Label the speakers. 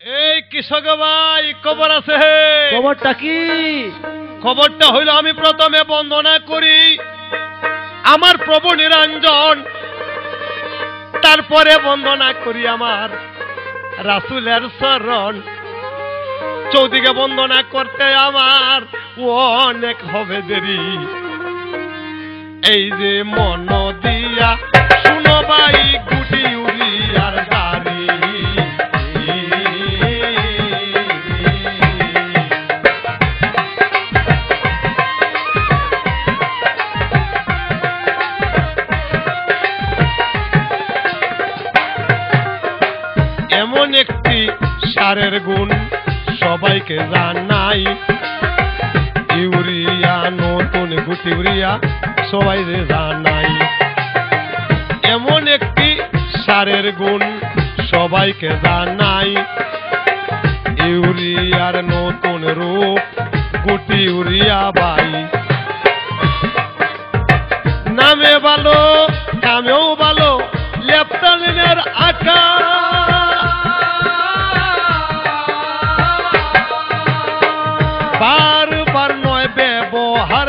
Speaker 1: এই কৃষক ভাই খবর আছে?
Speaker 2: খবরটা কি?
Speaker 1: খবরটা হইল আমি প্রথমে বন্দনা করি আমার প্রভু নিরঞ্জন, তারপরে বন্দনা করি আমার রাসূলের চরণ। চৌদিকে বন্দনা করতে আমার অনেক হবে দেরি। এই যে মন দিয়া শুনো ভাই গুটি উড়িয়ার গাড়ি। এমন একটি সারের গুণ সবাইকে জানাই, ইউরিয়া নতুন গুটি ইউরিয়া সবাই জানাই। এমন একটি সারের গুণ সবাইকে জানাই, ইউরিয়ার নতুন রূপ গুটি ইউরিয়া ভাই। নামে ভালো কামেও ভালো লেফটেন্যান্টের আঁকা। বারবার নয় ব্যবহার